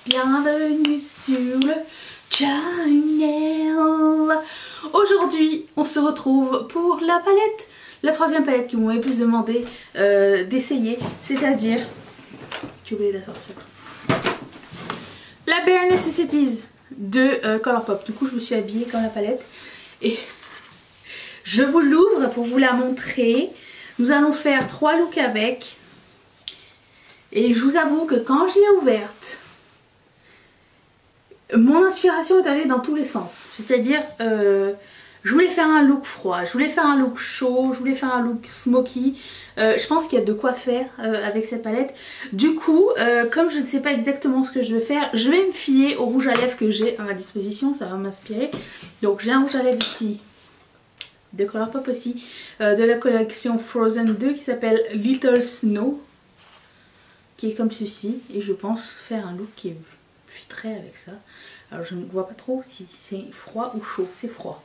Bienvenue sur le channel. Aujourd'hui on se retrouve pour la palette, la troisième palette qui m'ont le plus demandé d'essayer, c'est-à-dire, j'ai oublié de la sortir, la Bare Necessities de Colourpop. Du coup je me suis habillée comme la palette et je vous l'ouvre pour vous la montrer. Nous allons faire 3 looks avec. Et je vous avoue que quand je l'ai ouverte, mon inspiration est allée dans tous les sens. C'est-à-dire, je voulais faire un look froid, je voulais faire un look chaud, je voulais faire un look smoky. Je pense qu'il y a de quoi faire avec cette palette. Du coup, comme je ne sais pas exactement ce que je veux faire, je vais me fier au rouge à lèvres que j'ai à ma disposition. Ça va m'inspirer. Donc j'ai un rouge à lèvres ici, de Colourpop aussi, de la collection Frozen 2 qui s'appelle Little Snow, qui est comme ceci, et je pense faire un look qui fitterait avec ça. Alors je ne vois pas trop si c'est froid ou chaud, c'est froid.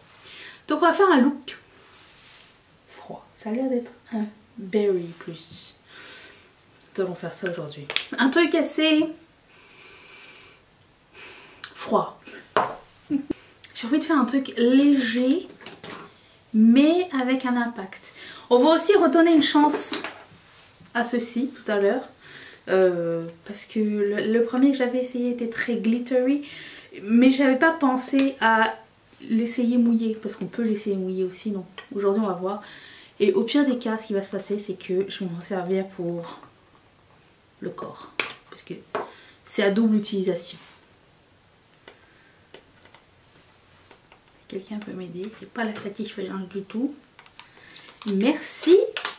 Donc on va faire un look froid, ça a l'air d'être un berry plus. Nous allons faire ça aujourd'hui. Un truc assez froid. J'ai envie de faire un truc léger, mais avec un impact. On va aussi redonner une chance à ceci tout à l'heure. Parce que le premier que j'avais essayé était très glittery, mais j'avais pas pensé à l'essayer mouillé, parce qu'on peut l'essayer mouillé aussi. Donc aujourd'hui on va voir, et au pire des cas ce qui va se passer c'est que je vais m'en servir pour le corps, parce que c'est à double utilisation. Quelqu'un peut m'aider, c'est pas la satisfaisance du tout, merci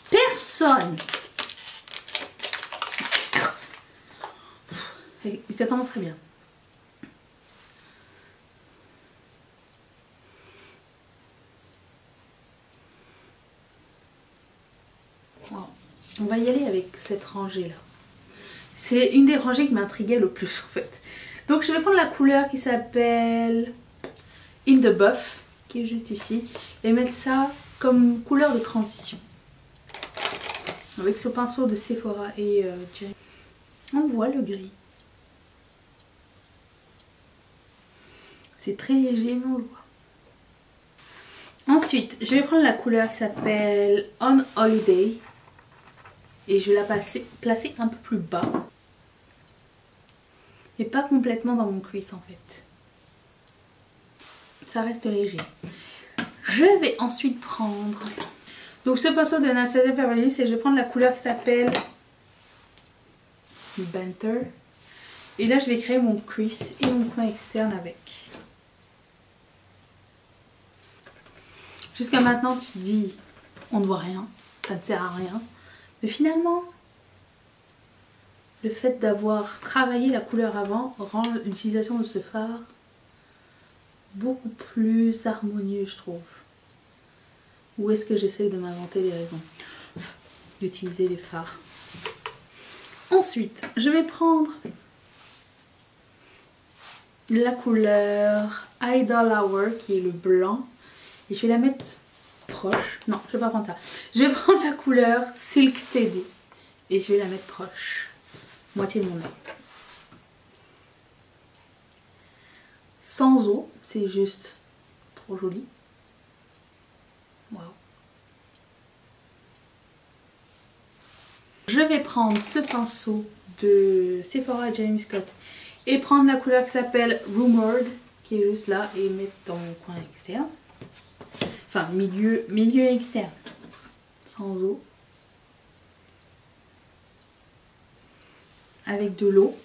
personne. Et ça commence très bien. Wow. On va y aller avec cette rangée là. C'est une des rangées qui m'intriguait le plus en fait. Donc je vais prendre la couleur qui s'appelle In the Buff, qui est juste ici, et mettre ça comme couleur de transition. Avec ce pinceau de Sephora et Jerry. On voit le gris. C'est très léger, mais on le voit. Ensuite, je vais prendre la couleur qui s'appelle On Holiday. Et je vais la placer un peu plus bas. Mais pas complètement dans mon crease en fait. Ça reste léger. Je vais ensuite prendre... Donc ce pinceau de Anastasia Beverly Hills, et je vais prendre la couleur qui s'appelle Banter. Et là je vais créer mon crease et mon coin externe avec. Jusqu'à maintenant tu te dis on ne voit rien, ça ne sert à rien. Mais finalement, le fait d'avoir travaillé la couleur avant rend l'utilisation de ce fard beaucoup plus harmonieux je trouve. Ou est-ce que j'essaie de m'inventer des raisons d'utiliser des fards? Ensuite, je vais prendre la couleur Idle Hour qui est le blanc. Et je vais la mettre proche. Non, je vais pas prendre ça. Je vais prendre la couleur Silk Teddy. Et je vais la mettre proche. Moitié de mon œil. Sans eau. C'est juste trop joli. Wow. Je vais prendre ce pinceau de Sephora Jeremy Scott. Et prendre la couleur qui s'appelle Rumored. Qui est juste là. Et mettre dans mon coin externe. Enfin, milieu externe, sans eau, avec de l'eau.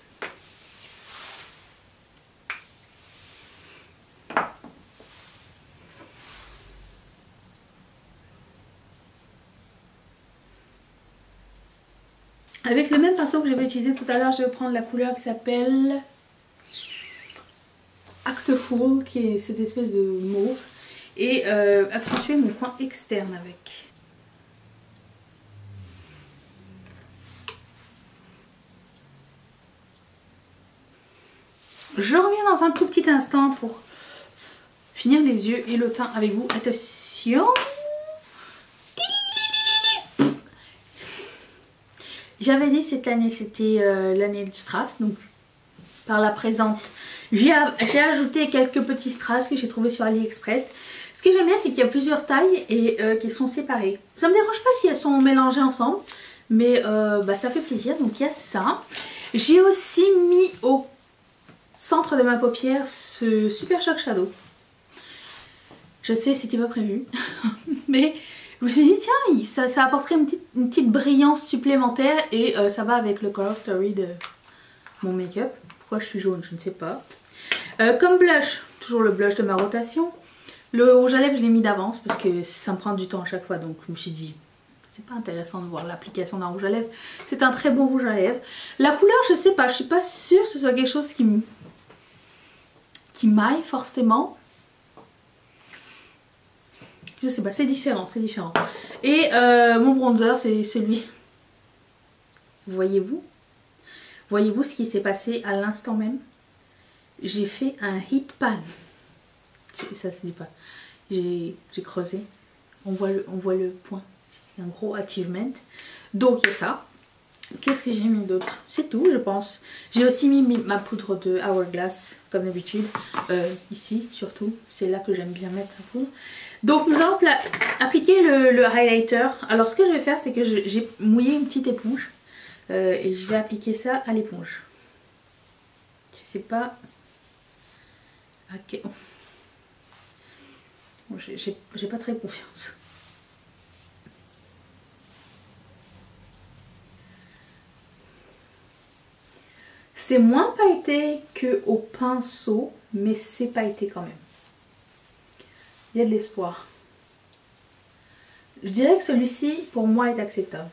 Avec le même pinceau que j'avais utilisé tout à l'heure, je vais prendre la couleur qui s'appelle Actful, qui est cette espèce de mauve. Et accentuer mon coin externe avec. Je reviens dans un tout petit instant pour finir les yeux et le teint avec vous. Attention! J'avais dit cette année c'était l'année du Strass, donc par la présente. J'ai ajouté quelques petits strass que j'ai trouvé sur AliExpress. Ce que j'aime bien, c'est qu'il y a plusieurs tailles et qu'elles sont séparées. Ça me dérange pas si elles sont mélangées ensemble, mais ça fait plaisir. Donc il y a ça. J'ai aussi mis au centre de ma paupière ce Super Shock Shadow. Je sais, c'était pas prévu, mais je me suis dit tiens, ça apporterait une petite brillance supplémentaire et ça va avec le Color Story de mon make-up. Pourquoi je suis jaune, je ne sais pas. Comme blush, toujours le blush de ma rotation. Le rouge à lèvres, je l'ai mis d'avance parce que ça me prend du temps à chaque fois, donc je me suis dit c'est pas intéressant de voir l'application d'un rouge à lèvres. C'est un très bon rouge à lèvres. La couleur, je sais pas, je suis pas sûre que ce soit quelque chose qui m'aille forcément. Je sais pas, c'est différent, c'est différent. Et mon bronzer, c'est celui. Voyez-vous? Voyez-vous ce qui s'est passé à l'instant même? J'ai fait un heat pan. Ça se dit pas. J'ai creusé. On voit le point. C'est un gros achievement. Donc il y a ça. Qu'est-ce que j'ai mis d'autre? C'est tout, je pense. J'ai aussi mis ma poudre de Hourglass, comme d'habitude. Ici, surtout. C'est là que j'aime bien mettre la poudre. Donc nous allons appliquer le highlighter. Alors ce que je vais faire, c'est que j'ai mouillé une petite éponge. Et je vais appliquer ça à l'éponge. Je sais pas... Ok. Bon, j'ai pas très confiance. C'est moins pailleté qu'au pinceau, mais c'est pailleté quand même. Il y a de l'espoir. Je dirais que celui-ci, pour moi, est acceptable.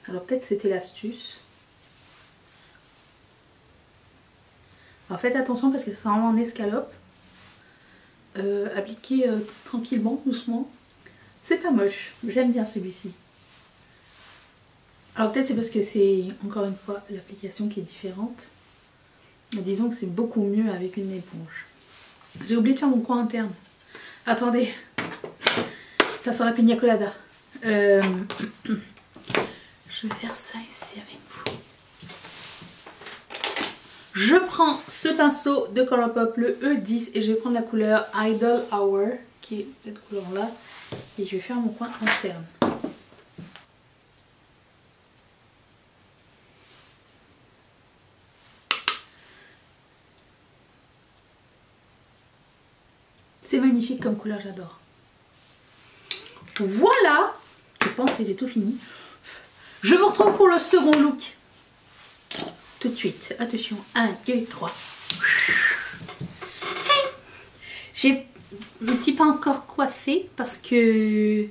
Alors peut-être c'était l'astuce. Alors faites attention parce que ça rend en escalope. Appliquez tranquillement, doucement. C'est pas moche, j'aime bien celui-ci. Alors peut-être c'est parce que c'est encore une fois l'application qui est différente. Mais disons que c'est beaucoup mieux avec une éponge. J'ai oublié de faire mon coin interne. Attendez, ça sent la pina colada. Je vais faire ça ici avec vous. Je prends ce pinceau de Colourpop, le E10, et je vais prendre la couleur Idle Hour, qui est cette couleur là, et je vais faire mon coin interne. C'est magnifique comme couleur, j'adore. Voilà, je pense que j'ai tout fini. Je vous retrouve pour le second look. Tout de suite. Attention. 1, 2, 3. Hey, je ne me suis pas encore coiffée parce que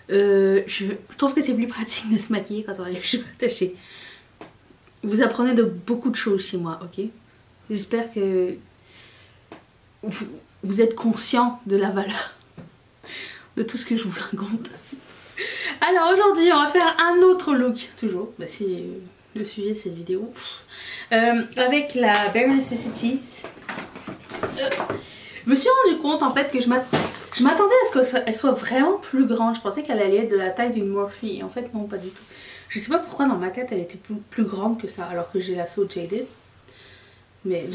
je trouve que c'est plus pratique de se maquiller quand on a les cheveux attachés. Vous apprenez de beaucoup de choses chez moi, ok? J'espère que vous êtes conscient de la valeur de tout ce que je vous raconte. Alors aujourd'hui on va faire un autre look, toujours, bah, c'est le sujet de cette vidéo, avec la Bare Necessities. Je me suis rendu compte en fait que je m'attendais à ce qu'elle soit vraiment plus grande. Je pensais qu'elle allait être de la taille d'une Morphe et en fait non, pas du tout. Je sais pas pourquoi dans ma tête elle était plus grande que ça alors que j'ai la So Jaded. Mais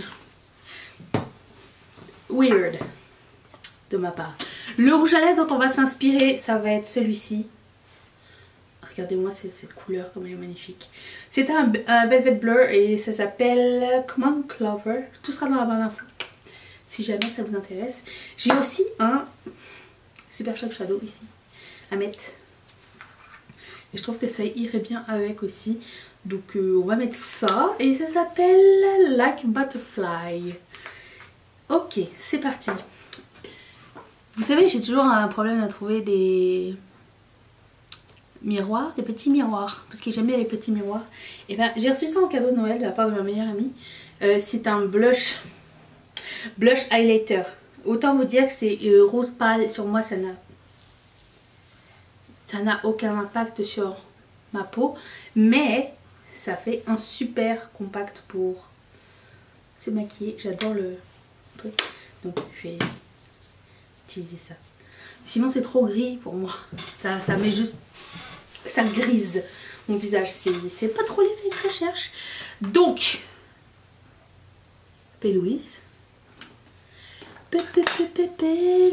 weird de ma part. Le rouge à lèvres dont on va s'inspirer, ça va être celui-ci. Regardez-moi cette couleur comme elle est magnifique. C'est un Velvet Blur et ça s'appelle Common Clover. Tout sera dans la barre d'infos si jamais ça vous intéresse. J'ai aussi un Super Shock Shadow ici à mettre. Et je trouve que ça irait bien avec aussi. Donc on va mettre ça et ça s'appelle Like Butterfly. Ok, c'est parti. Vous savez, j'ai toujours un problème à trouver des miroirs, des petits miroirs, parce que j'aime bien les petits miroirs. Et ben j'ai reçu ça en cadeau de Noël de la part de ma meilleure amie. C'est un blush highlighter. Autant vous dire que c'est rose pâle. Sur moi ça n'a aucun impact sur ma peau, mais ça fait un super compact pour se maquiller. J'adore le truc, donc je vais utiliser ça. Sinon c'est trop gris pour moi, ça met juste ça grise mon visage. C'est pas trop l'effet que je cherche. Donc, Louise.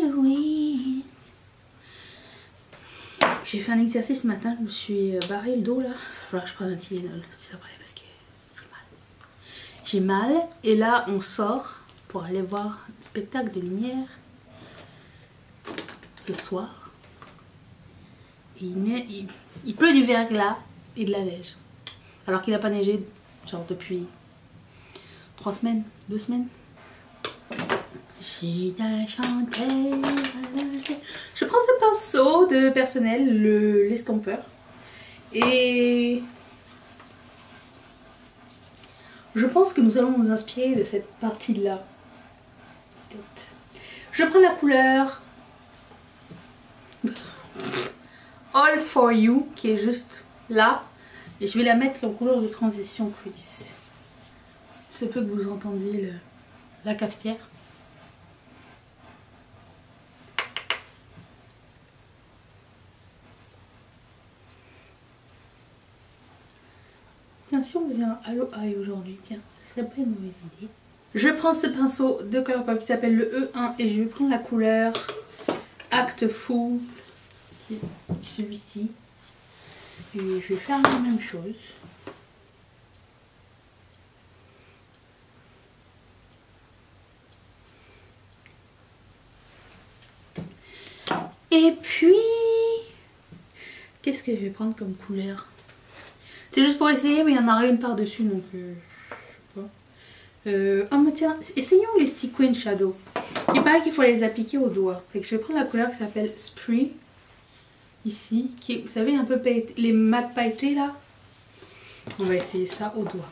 Louise. J'ai fait un exercice ce matin, je me suis barré le dos là. Il va falloir que je prenne un Tylenol, c'est vrai, parce que j'ai mal. Et là, on sort pour aller voir un spectacle de lumière ce soir. Et il pleut du verglas et de la neige. Alors qu'il n'a pas neigé, genre depuis 3 semaines, 2 semaines. Je prends ce pinceau de personnel, l'estompeur, et je pense que nous allons nous inspirer de cette partie-là. Je prends la couleur All For You qui est juste là, et je vais la mettre en couleur de transition crease. C'est peu que vous entendiez la cafetière. Tiens, si on faisait un Halo Eye aujourd'hui, tiens, ça serait pas une mauvaise idée. Je prends ce pinceau de Colourpop qui s'appelle le E1 et je vais prendre la couleur Act Full, celui-ci. Et je vais faire la même chose. Et puis, qu'est-ce que je vais prendre comme couleur? C'est juste pour essayer, mais il y en aura une par-dessus, donc je sais pas. Oh mais tiens, essayons les Sequin Shadow. Il paraît qu'il faut les appliquer au doigt. Fait que je vais prendre la couleur qui s'appelle Spree. Ici, qui est, vous savez, un peu pailleté, les mat pailletés là. On va essayer ça au doigt.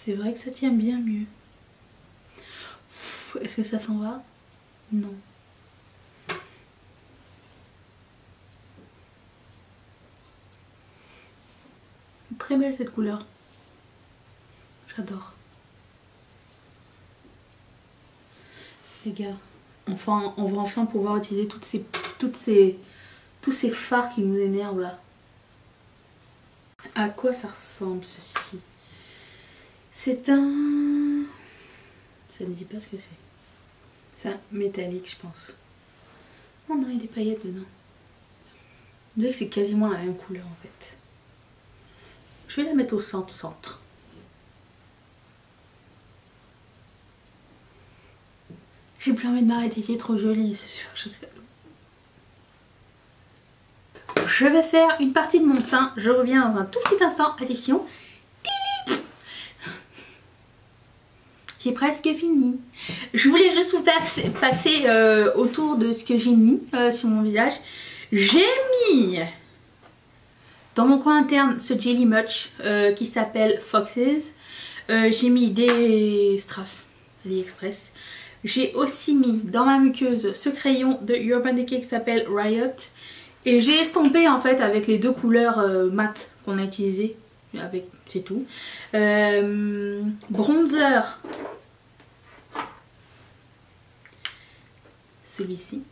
C'est vrai que ça tient bien mieux. Est-ce que ça s'en va? Non. Très belle cette couleur. J'adore. Les gars, enfin, on va enfin pouvoir utiliser tous ces fards qui nous énervent là. À quoi ça ressemble ceci? C'est un... Ça ne dit pas ce que c'est. C'est un métallique, je pense. Oh non, il y a des paillettes dedans. Vous voyez que c'est quasiment la même couleur en fait. Je vais la mettre au centre. J'ai plus envie de m'arrêter, il est trop joli, c'est sûr. Je vais faire une partie de mon teint. Je reviens dans un tout petit instant. Attention. J'ai presque fini. Je voulais juste vous passer autour de ce que j'ai mis sur mon visage. J'ai mis dans mon coin interne ce Jelly Much qui s'appelle Foxes. J'ai mis des strass AliExpress. J'ai aussi mis dans ma muqueuse ce crayon de Urban Decay qui s'appelle Riot. Et j'ai estompé en fait avec les deux couleurs mat qu'on a utilisées. Avec, c'est tout. Bronzer. Celui-ci.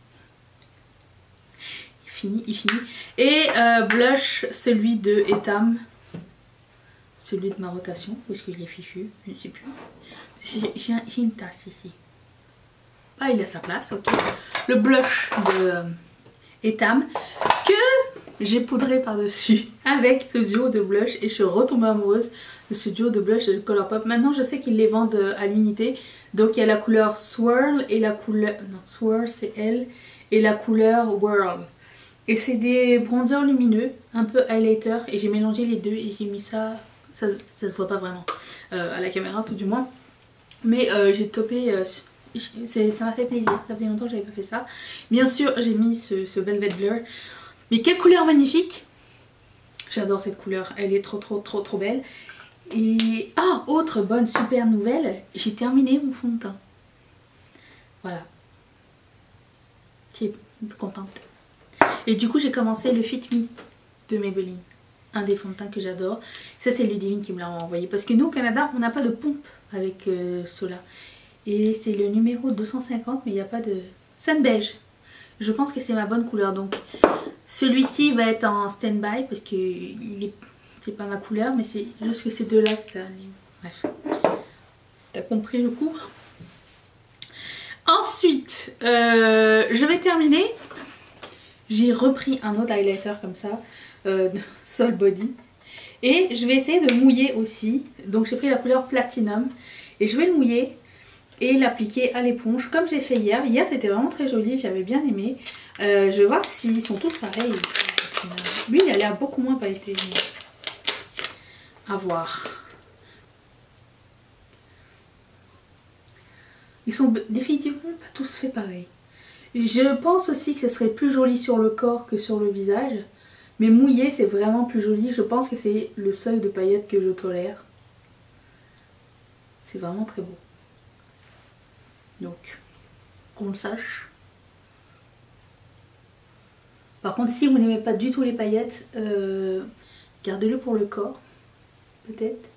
Il finit. Et blush, celui de Etam. Celui de ma rotation. Où est-ce qu'il est fichu? Je ne sais plus. J'ai une tasse ici. Ah, il a sa place, ok. Le blush de Etam que j'ai poudré par-dessus avec ce duo de blush et je suis retombée amoureuse de ce duo de blush de Colourpop. Maintenant, je sais qu'ils les vendent à l'unité. Donc, il y a la couleur Swirl et la couleur... Non, Swirl, c'est elle. Et la couleur Whirl. Et c'est des bronzers lumineux, un peu highlighter. Et j'ai mélangé les deux et j'ai mis ça... Ça se voit pas vraiment à la caméra, tout du moins. Mais j'ai topé... ça m'a fait plaisir, ça faisait longtemps que j'avais pas fait ça. Bien sûr j'ai mis ce Velvet Blur. Mais quelle couleur magnifique! J'adore cette couleur, elle est trop belle. Et autre bonne super nouvelle, j'ai terminé mon fond de teint. Voilà. Je suis contente. Et du coup j'ai commencé le Fit Me de Maybelline. Un des fonds de teint que j'adore. Ça c'est Ludivine qui me l'a envoyé. Parce que nous au Canada on n'a pas de pompe avec cela. Et c'est le numéro 250, mais il n'y a pas de... Sun beige. Je pense que c'est ma bonne couleur. Donc celui-ci va être en stand-by parce que c'est pas ma couleur, mais c'est juste que ces deux-là, c'est un... Bref. T'as compris le coup? Ensuite, je vais terminer. J'ai repris un autre highlighter comme ça, Sol Body. Et je vais essayer de mouiller aussi. Donc j'ai pris la couleur Platinum. Et je vais le mouiller et l'appliquer à l'éponge comme j'ai fait hier. Hier c'était vraiment très joli, j'avais bien aimé. Je vais voir s'ils sont tous pareils. Lui il a l'air beaucoup moins pailleté. À voir. Ils sont définitivement pas tous faits pareil. Je pense aussi que ce serait plus joli sur le corps que sur le visage. Mais mouillé c'est vraiment plus joli. Je pense que c'est le seuil de paillettes que je tolère. C'est vraiment très beau. Donc, qu'on le sache. Par contre, si vous n'aimez pas du tout les paillettes, gardez-le pour le corps. Peut-être.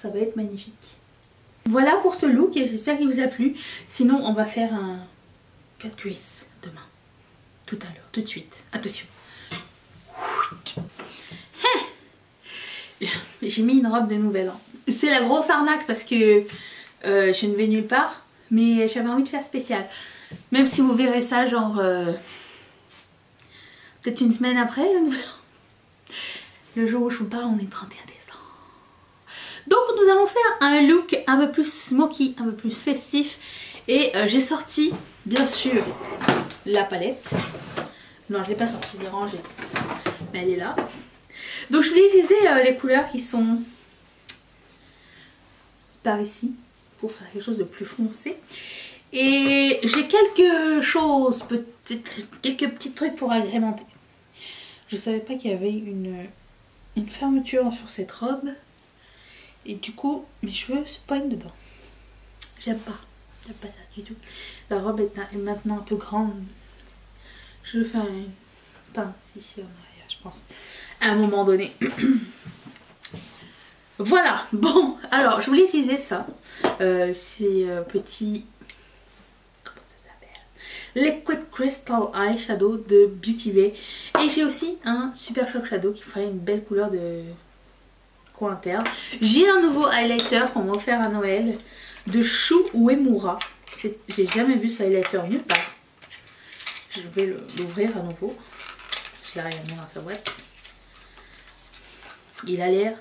Ça va être magnifique. Voilà pour ce look et j'espère qu'il vous a plu. Sinon, on va faire un cut crease demain. Tout à l'heure, tout de suite. Attention. J'ai mis une robe de nouvel an. C'est la grosse arnaque parce que je ne vais nulle part. Mais j'avais envie de faire spécial. Même si vous verrez ça genre peut-être une semaine après le nouvel an. Le jour où je vous parle on est 31 décembre. Donc nous allons faire un look un peu plus smoky, un peu plus festif. Et j'ai sorti bien sûr la palette. Non je ne l'ai pas sortie, je l'ai rangée. Mais elle est là. Donc je vais utiliser les couleurs qui sont par ici. Pour faire quelque chose de plus foncé. Et j'ai quelque chose, peut-être quelques petits trucs pour agrémenter. Je savais pas qu'il y avait une fermeture sur cette robe. Et du coup, mes cheveux se poignent dedans. J'aime pas ça du tout. La robe est maintenant un peu grande. Je vais faire une pince ici en arrière, je pense. À un moment donné. Voilà, bon, alors je voulais utiliser ça. C'est petit... Comment ça s'appelle? Liquid Crystal Eyeshadow de Beauty Bay. Et j'ai aussi un Super Shock Shadow qui ferait une belle couleur de coin interne. J'ai un nouveau highlighter qu'on m'a offert à Noël de Shu Uemura. J'ai jamais vu ce highlighter nulle part. Je vais l'ouvrir à nouveau. Je l'ai réellement dans sa boîte. Il a l'air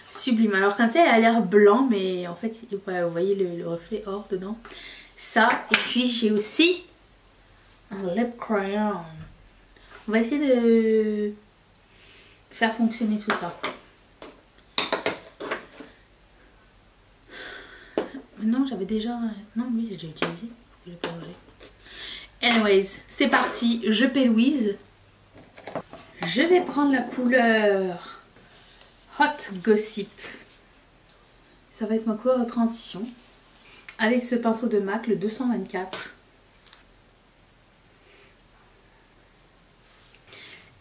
sublime. Alors comme ça il a l'air blanc mais en fait vous voyez le reflet or dedans. Ça et puis j'ai aussi un lip crayon. On va essayer de faire fonctionner tout ça. Non j'avais déjà... Non oui j'ai déjà utilisé. Je l'ai pas rangé. Anyways c'est parti. Je paie Louise. Je vais prendre la couleur Hot Gossip. Ça va être ma couleur de transition. Avec ce pinceau de MAC, le 224.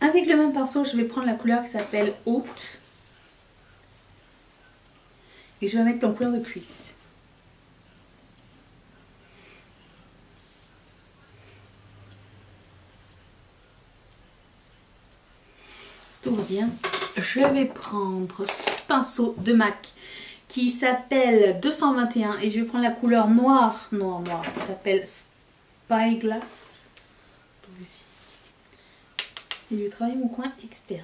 Avec le même pinceau, je vais prendre la couleur qui s'appelle Haute. Et je vais mettre en couleur de cuisse. Tout va bien. Je vais prendre ce pinceau de MAC qui s'appelle 221 et je vais prendre la couleur noire qui s'appelle Spyglass. Et je vais travailler mon coin externe.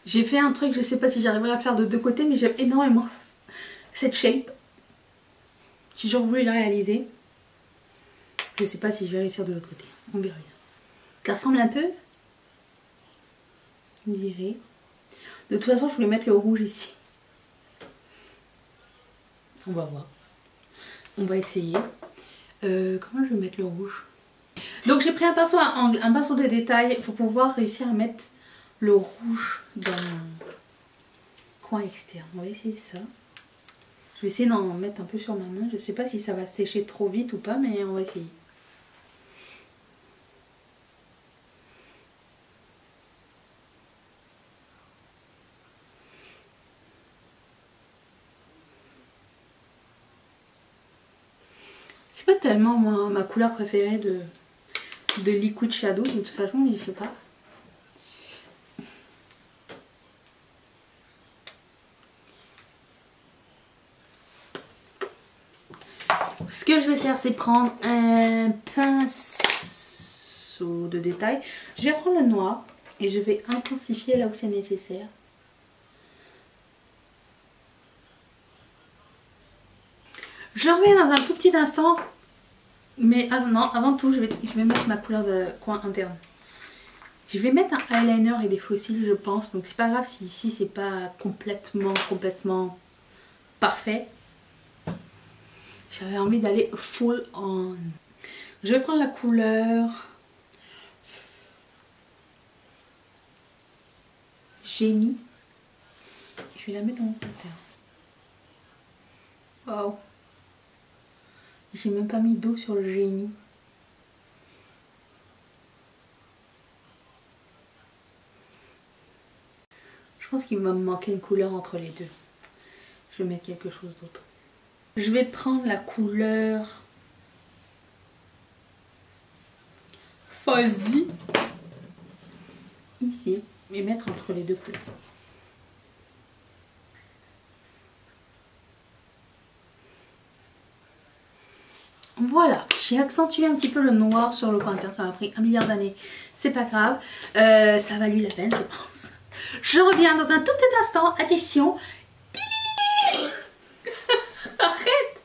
J'ai fait un truc, je sais pas si j'arriverai à faire de deux côtés, mais j'aime énormément cette shape. J'ai toujours voulu la réaliser. Je sais pas si je vais réussir de l'autre côté. On verra bien. Ça ressemble un peu. Vous me direz. De toute façon, je voulais mettre le rouge ici. On va voir. On va essayer. Comment je vais mettre le rouge? Donc j'ai pris un pinceau à angle, un pinceau de détail pour pouvoir réussir à mettre le rouge dans mon coin externe. On va essayer ça. Je vais essayer d'en mettre un peu sur ma main. Je sais pas si ça va sécher trop vite ou pas, mais on va essayer. C'est pas tellement ma couleur préférée de Liquid Shadow de toute façon, mais je sais pas. Ce que je vais faire, c'est prendre un pinceau de détail. Je vais prendre le noir et je vais intensifier là où c'est nécessaire. Je reviens dans un tout petit instant. Mais non, avant tout, je vais mettre ma couleur de coin interne. Je vais mettre un eyeliner et des fossiles, je pense. Donc c'est pas grave si ici c'est pas complètement parfait. J'avais envie d'aller full on. Je vais prendre la couleur Génie. Je vais la mettre dans mon coin interne. Waouh. J'ai même pas mis d'eau sur le Génie. Je pense qu'il va me manquer une couleur entre les deux. Je vais mettre quelque chose d'autre. Je vais prendre la couleur Fuzzy ici et mettre entre les deux couleurs. Voilà, j'ai accentué un petit peu le noir sur le coin interne, ça m'a pris 1 milliard d'années, c'est pas grave, ça valut la peine je pense. Je reviens dans un tout petit instant, attention. Arrête.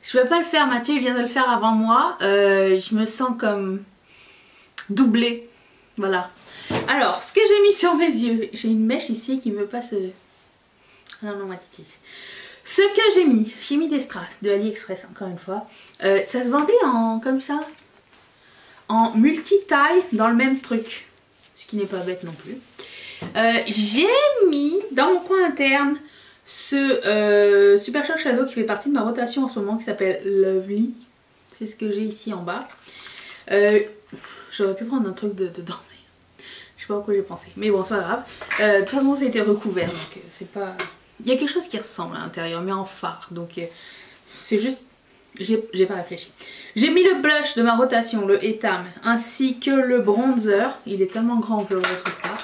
Je vais pas le faire, Mathieu il vient de le faire avant moi, je me sens comme doublée, voilà. Alors, ce que j'ai mis sur mes yeux, j'ai une mèche ici qui veut pas se... Non, ma petite. Ce que j'ai mis des strass de AliExpress encore une fois. Ça se vendait en comme ça, en multi-taille dans le même truc, ce qui n'est pas bête non plus. J'ai mis dans mon coin interne ce Super Shock Shadow qui fait partie de ma rotation en ce moment qui s'appelle Lovely. C'est ce que j'ai ici en bas. J'aurais pu prendre un truc dedans. Je sais pas à quoi j'ai pensé, mais bon c'est pas grave. De toute façon ça a été recouvert donc c'est pas... Il y a quelque chose qui ressemble à l'intérieur mais en fard donc c'est juste... J'ai pas réfléchi. J'ai mis le blush de ma rotation, le Etam, ainsi que le bronzer. Il est tellement grand que je le retrouve pas.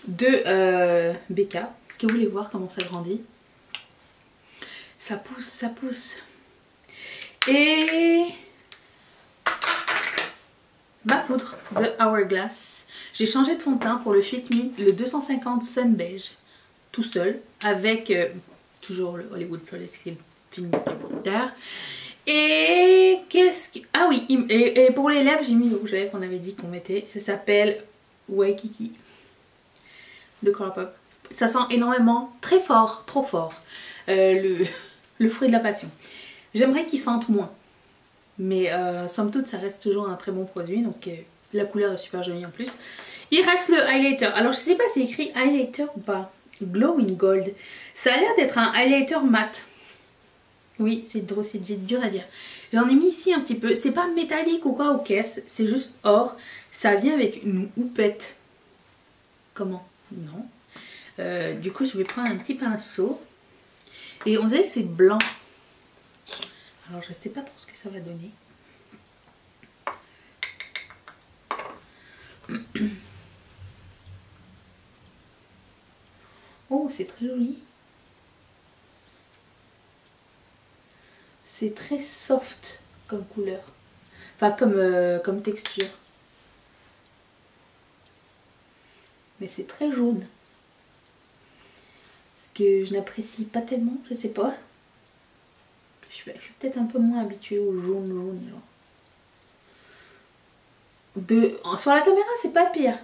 De BK. Est-ce que vous voulez voir comment ça grandit? Ça pousse, ça pousse. Et... ma poudre de Hourglass. J'ai changé de fond de teint pour le Fit Me, le 250 Sun Beige, tout seul, avec toujours le Hollywood Flawless Filling Powder. Et qu'est-ce que... ah oui, et pour les lèvres, j'ai mis le rouge à lèvres qu'on avait dit qu'on mettait. Ça s'appelle Waikiki de Colourpop. Ça sent énormément, très fort, trop fort, le fruit de la passion. J'aimerais qu'il sente moins. Mais somme toute ça reste toujours un très bon produit donc la couleur est super jolie en plus. Il reste le highlighter. Alors je sais pas si c'est écrit highlighter ou pas. Glowing Gold. Ça a l'air d'être un highlighter mat. Oui c'est dur à dire. J'en ai mis ici un petit peu. C'est pas métallique ou quoi aux caisses. C'est juste or. Ça vient avec une houppette. Comment? Non. Du coup je vais prendre un petit pinceau. Et on dirait que c'est blanc. Alors je sais pas trop ce que ça va donner. Oh c'est très joli. C'est très soft comme couleur. Enfin comme texture. Mais c'est très jaune. Ce que je n'apprécie pas tellement, je sais pas. Je suis peut-être un peu moins habituée au jaune. Sur la caméra, c'est pas pire.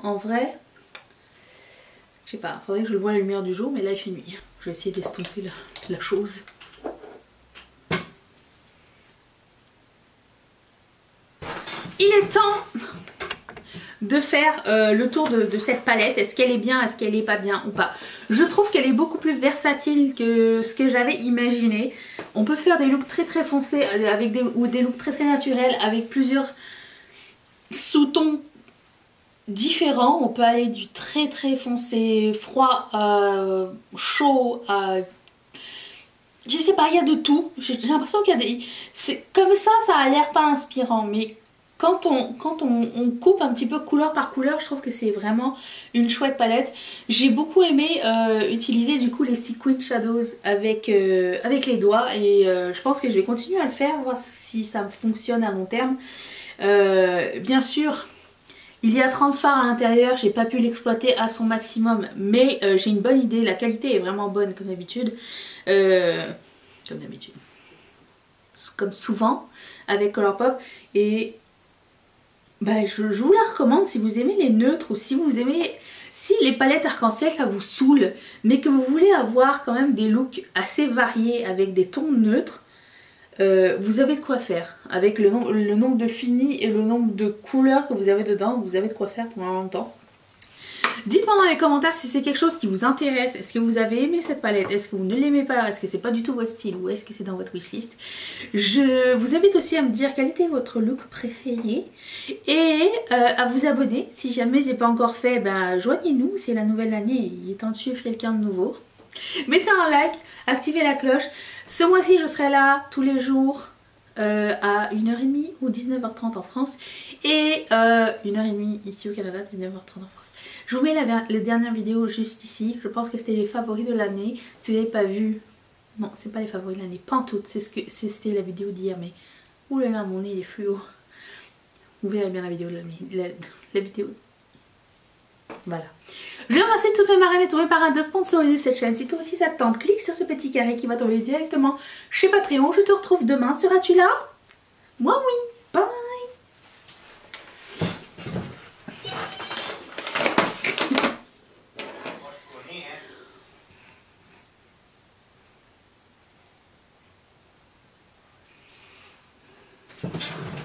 En vrai, je sais pas, faudrait que je le voie à la lumière du jour, mais là il fait nuit. Je vais essayer d'estomper la chose. Il est temps de faire le tour de cette palette. Est-ce qu'elle est bien, est-ce qu'elle est pas bien ou pas. Je trouve qu'elle est beaucoup plus versatile que ce que j'avais imaginé. On peut faire des looks très très foncés avec ou des looks très très naturels avec plusieurs sous-tons différents. On peut aller du très très foncé froid à chaud à je sais pas, il y a de tout. J'ai l'impression qu'il y a des... C'est comme ça a l'air pas inspirant, mais quand on coupe un petit peu couleur par couleur, je trouve que c'est vraiment une chouette palette. J'ai beaucoup aimé utiliser du coup les Sequin Shadows avec les doigts et je pense que je vais continuer à le faire, voir si ça fonctionne à long terme. Bien sûr, il y a 30 fards à l'intérieur, j'ai pas pu l'exploiter à son maximum, mais j'ai une bonne idée, la qualité est vraiment bonne comme d'habitude. Comme souvent avec Colourpop, et bah, je vous la recommande si vous aimez les neutres ou si vous aimez... Si les palettes arc-en-ciel ça vous saoule, mais que vous voulez avoir quand même des looks assez variés avec des tons neutres, vous avez de quoi faire. Avec le nombre de finis et le nombre de couleurs que vous avez dedans, vous avez de quoi faire pendant longtemps. Dites-moi dans les commentaires si c'est quelque chose qui vous intéresse. Est-ce que vous avez aimé cette palette? Est-ce que vous ne l'aimez pas? Est-ce que c'est pas du tout votre style? Ou est-ce que c'est dans votre wishlist? Je vous invite aussi à me dire quel était votre look préféré. Et à vous abonner. Si jamais c'est pas encore fait, ben, joignez-nous. C'est la nouvelle année. Il est temps de suivre quelqu'un de nouveau. Mettez un like, activez la cloche. Ce mois-ci, je serai là tous les jours. À 1h30 ou 19h30 en France et 1h30 ici au Canada, 19h30 en France. Je vous mets les dernières vidéos juste ici. Je pense que c'était les favoris de l'année. Si vous n'avez pas vu, non, c'est pas les favoris de l'année, pas en toutes. C'était la vidéo d'hier, mais oulala, mon nez il est fluo. Vous verrez bien la vidéo de l'année, la vidéo. Voilà. Je remercie toutes mes marraines et tous mes parrains de sponsoriser cette chaîne. Si toi aussi ça te tente, clique sur ce petit carré qui va tomber directement chez Patreon. Je te retrouve demain. Seras-tu là? Moi oui. Bye. Moi, je connais, hein.